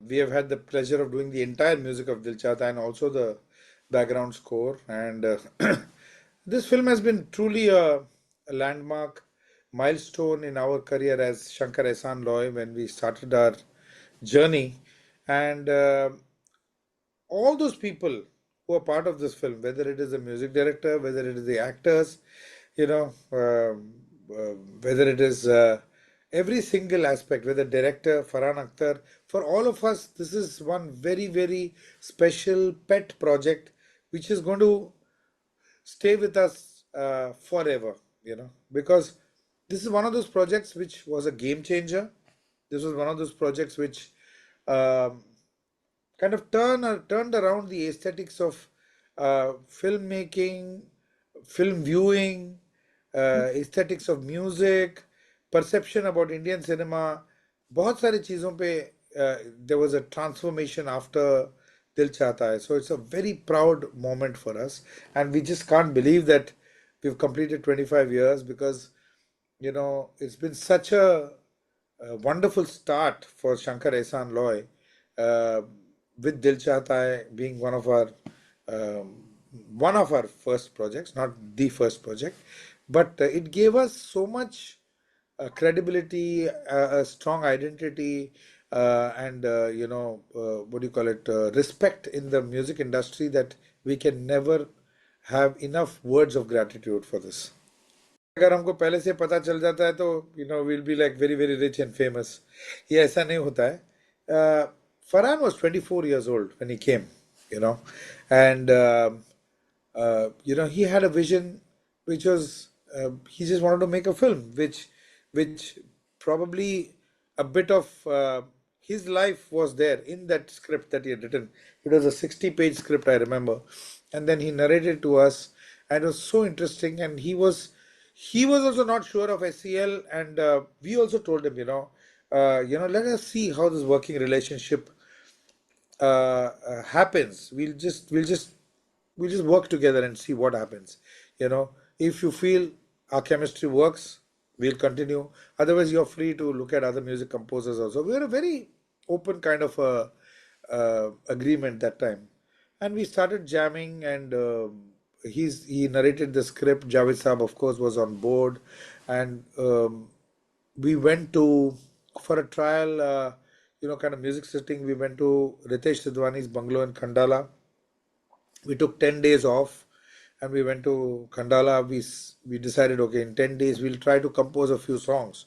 We have had the pleasure of doing the entire music of Dil Chahta and also the background score. And this film has been truly a landmark milestone in our career as Shankar Ehsan Loy when we started our journey. And all those people who are part of this film, whether it is the music director, whether it is the actors, you know, whether it is every single aspect, whether director, Farhan Akhtar, for all of us, this is one very, very special pet project which is going to stay with us forever, because this is one of those projects which was a game changer. This was one of those projects which um, kind of turned around the aesthetics of filmmaking, film viewing, aesthetics of music, perception about Indian cinema. बहुत सारी चीज़ों पे there was a transformation after Dil Chahta Hai. So it's a very proud moment for us, and we just can't believe that we've completed 25 years because it's been such a wonderful start for Shankar Ehsan Loy, uh, with Dil Chahta Hai being um, one of our first projects, not the first project, but it gave us so much credibility, a strong identity, and what do you call it, respect in the music industry that we can never have enough words of gratitude for this. अगर हमको पहले से पता चल जाता है तो we'll be like very very rich and famous. ये ऐसा नहीं होता है. Farhan was 24 years old when he came, you know, and he had a vision which was he just wanted to make a film which probably a bit of his life was there in that script that he had written. It was a 60-page script, I remember, and then he narrated to us, and it was so interesting. And he was also not sure of SEL, and we also told him, let us see how this working relationship happens. We'll just work together and see what happens. If you feel our chemistry works, we'll continue. Otherwise, you're free to look at other music composers also. We were a very open kind of agreement that time, and we started jamming. And he narrated the script. Javed Saab, of course, was on board, and we went to for a trial, kind of music sitting. We went to Ritesh Sidwani's bungalow in Khandala. We took 10 days off and we went to Khandala. We decided, okay, in 10 days we'll try to compose a few songs.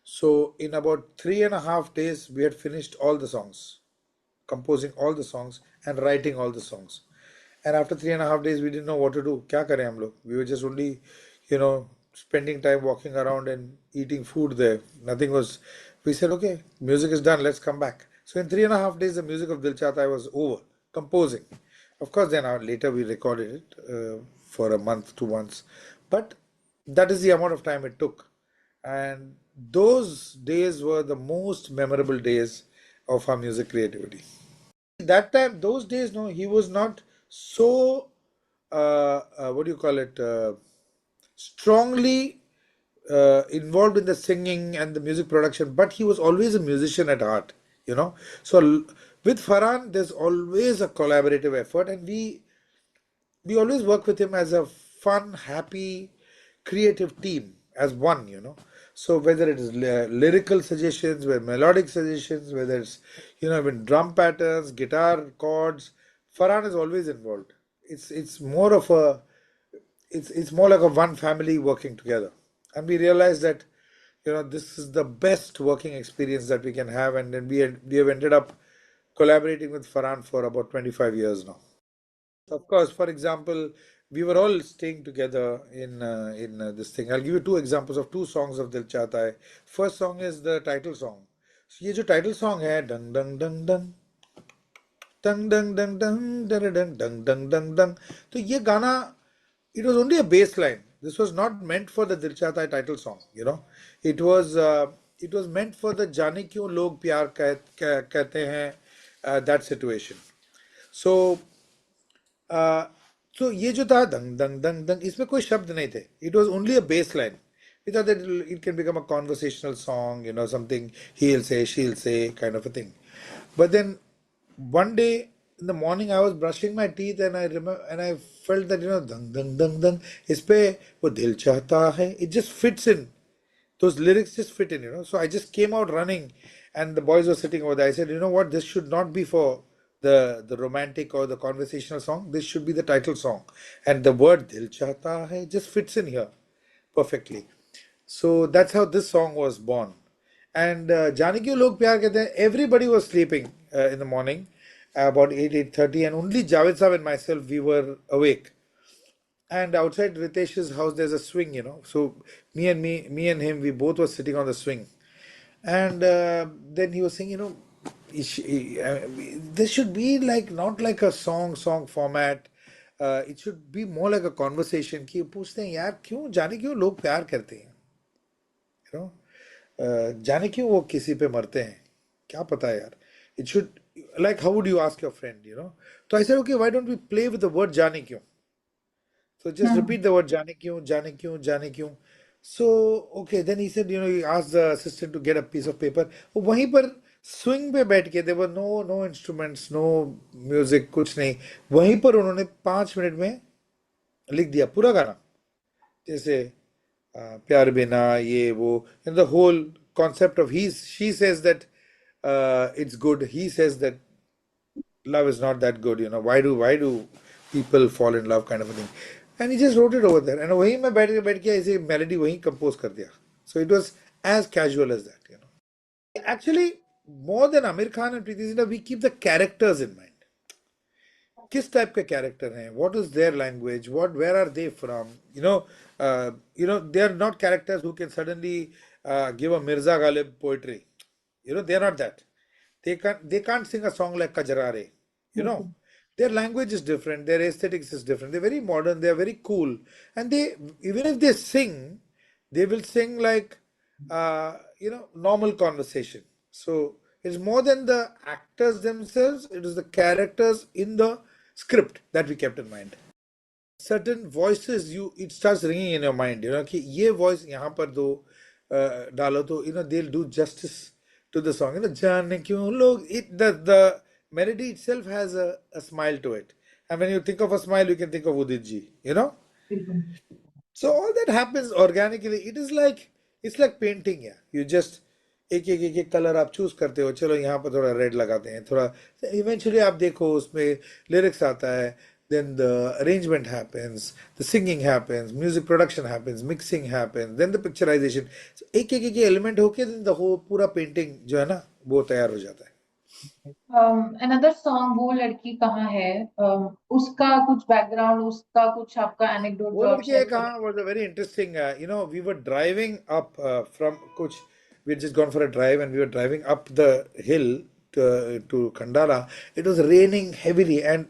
So in about 3.5 days, we had finished all the songs, composing all the songs and writing all the songs. And after 3.5 days, we didn't know what to do. क्या करें हम लोग? We were just only, spending time walking around and eating food there. Nothing was. We said, okay, music is done. Let's come back. So in 3.5 days, the music of Dil Chahta Hai was over, composing. Of course, then later we recorded it for a month, 2 months. But that is the amount of time it took. And those days were the most memorable days of our music creativity. That time, those days, no, he was not so, what do you call it, strongly involved in the singing and the music production, but he was always a musician at heart, So with Farhan, there's always a collaborative effort, and we always work with him as a fun, happy, creative team as one. So whether it is lyrical suggestions, whether melodic suggestions, whether it's even drum patterns, guitar chords, Farhan is always involved. It's more of a it's more like a one family working together, and we realize that this is the best working experience that we can have, and then we have ended up collaborating with Farhan for about 25 years now. Of course, for example, we were all staying together in this thing. I'll give you two examples of two songs of Dil Chahta Hai. First song is the title song. So ये जो title song है, dang dang dang dang dang dang dang dang dang dang dang dang dang dang. तो ये गाना, it was only a bass line. This was not meant for the Dil Chahta Hai title song. It was meant for the जाने क्यों लोग प्यार कहते हैं, that situation. So uh, so ये जो था दंग दंग दंग दंग, इसमें कोई शब्द नहीं थे. It was only a bass line. We thought that it can become a conversational song, something he'll say, she'll say, kind of a thing. But then one day in the morning I was brushing my teeth and I remember and I felt that dang dang dang dang इस पे वो दिल चाहता है, it just fits in. Those lyrics just fit in. So I just came out running, and the boys were sitting over there. I said, you know what, this should not be for the romantic or the conversational song. This should be the title song, and the word "Dil Chahta Hai" just fits in here perfectly. So that's how this song was born. And जाने क्यों लोग प्यार कहते हैं, everybody was sleeping in the morning about 8:30, and only Javed Saab and myself, we were awake. And outside Ritesh's house, there's a swing. So me and him, we both were sitting on the swing. And then he was saying, this should be like not like a song format. It should be more like a conversation. कि पूछते हैं यार क्यों जाने क्यों लोग प्यार करते हैं, you know, जाने क्यों वो किसी पे मरते हैं, क्या पता यार. It should, like, how would you ask your friend. So I said, okay, why don't we play with the word जाने क्यों. So just repeat the word जाने क्यों, जाने क्यों, जाने क्यों. So okay, then he said, he asked the assistant to get a piece of paper. वहीं पर swing पे बैठ के, there were no instruments, no music, कुछ नहीं. वहीं पर उन्होंने 5 मिनट में लिख दिया पूरा गाना. जैसे प्यार बिना ये वो, and the whole concept of she says that it's good. He says that love is not that good. Why do people fall in love, kind of a thing. And he just wrote it over there. And वहीं मैं बैठ के ऐसे melody वहीं compose कर दिया. So it was as casual as that. Actually, more than Amir Khan and Preeti Zinta, we keep the characters in mind. किस type के कैरेक्टर हैं, what is their language, what where are they from, they are not characters who can suddenly give a Mirza Ghalib poetry. They are not that. They can't sing a song like Kajarare. you know their language is different, their aesthetics is different, they're very modern, they're very cool. And they, even if they sing, they will sing like normal conversation. So it's more than the actors themselves, it is the characters in the script that we kept in mind. Certain voices, it starts ringing in your mind, कि ये voice यहाँ पर दो डालो तो they'll do justice to the song. जाने क्यों लोग, the melody itself has a smile to it. And when you think of a smile, you can think of Udit ji. So all that happens organically. It's like painting. Yeah, you just एक colour आप choose करते हो, चलो यहाँ पर थोड़ा red लगाते हैं, थोड़ा इवेंचुअली आप देखो उसमें लिरिक्स आता है, then the arrangement happens, the singing happens, music production happens, mixing happens, then the picturization. So, एक एलिमेंट होके then the whole पूरा पेंटिंग जो है ना वो तैयार हो जाता है. Another song वो लड़की कहाँ है, उसका कुछ बैकग्राउंड, उसका कुछ आपका एनेक्डोट वो जो आप लड़की है शेयर कहाँ करें. was a very interesting. We were driving up from कुछ, we had just gone for a drive and we were driving up the hill to Khandala. It was raining heavily and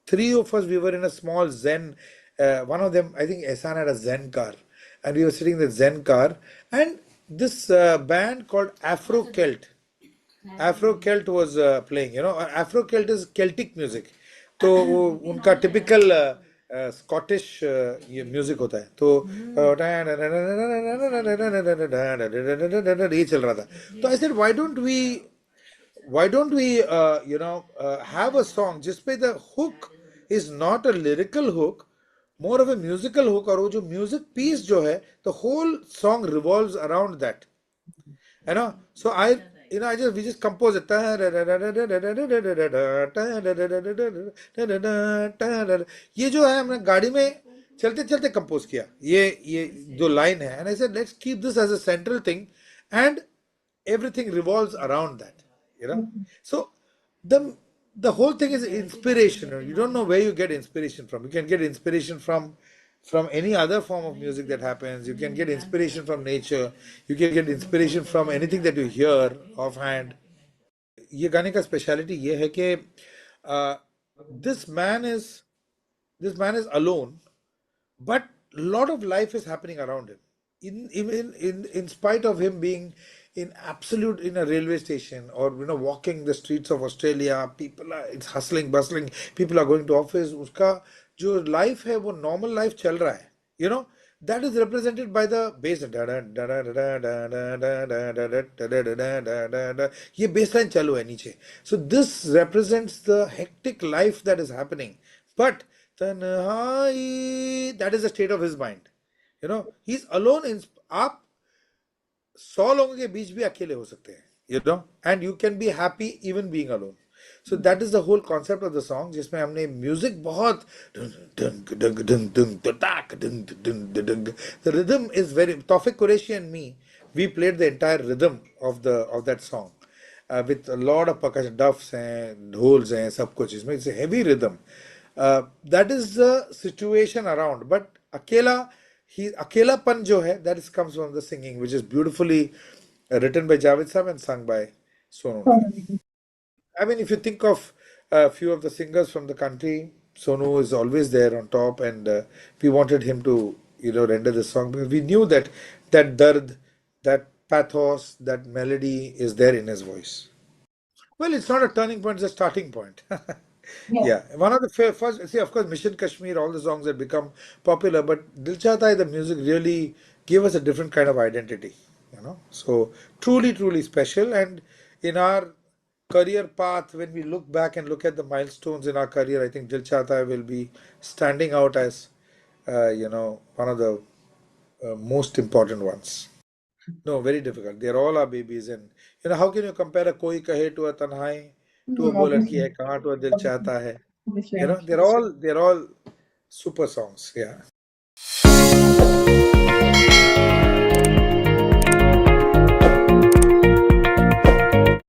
three of us, we were in a small Zen. One of them, I think Ehsan had a Zen car, and we were sitting in the Zen car, and this band called Afro Celt. Afro Celt was playing. Afro Celt is Celtic music. तो वो उनका typical Scottish ये music होता है. तो ये चल रहा था. तो I said why don't we have a song जिसपे the hook is not a lyrical hook, more of a musical hook, और वो जो music piece जो है, the whole song revolves around that. So I just we just compose it. ये जो है हमने गाड़ी में चलते चलते कंपोज किया, ये जो लाइन है. And I said let's keep this as a central thing, and everything revolves around that. So the whole thing is inspiration. You don't know where you get inspiration from. You can get inspiration from any other form of music that happens. You can get inspiration from nature. You can get inspiration from anything that you hear offhand. ये गाने का speciality ये है कि this man is this man is alone, but a lot of life is happening around him. In spite of him being in a railway station, or walking the streets of Australia, it's hustling, bustling. People are going to office. उसका जो life है वो normal life चल रहा है. that is represented by the bass. ये baseline चालू है नीचे. So this represents the hectic life that is happening. But तन्हाई, that is the state of his mind. You know, he's alone in. आप 100 लोगों के बीच भी अकेले हो सकते हैं, you know, and you can be happy even being alone. So that is the whole concept of the song, जिसमें हमने म्यूजिक बहुत, the rhythm is very. Tawfiq Qureshi and me, we played the entire rhythm of that song, with a lot of percussion, duffs and holes and सब कुछ इसमें. It's a heavy rhythm. That is the situation around. But अकेला, he अकेलापन जो है, that is comes from the singing, which is beautifully written by Javed Sahab and sung by Sonu Nigam. I mean, if you think of a few of the singers from the country, Sonu is always there on top, and we wanted him to, render the song because we knew that that dard, that pathos, that melody is there in his voice. Well, it's not a turning point; it's a starting point. Yeah. Yeah, one of the first. See, of course, Mission Kashmir, all the songs had become popular, but Dil Chahta Hai, the music really gave us a different kind of identity. So truly, truly special. And in our career path, when we look back and look at the milestones in our career, I think Dil Chahta Hai will be standing out as, one of the most important ones. No, very difficult. They're all our babies, and how can you compare a Koi Kahe to a Tanhai, to a Wo Ladki Obviously. Hai Kahan to a Dil Obviously. Chahta Hai? Obviously. They're all super songs. Yeah.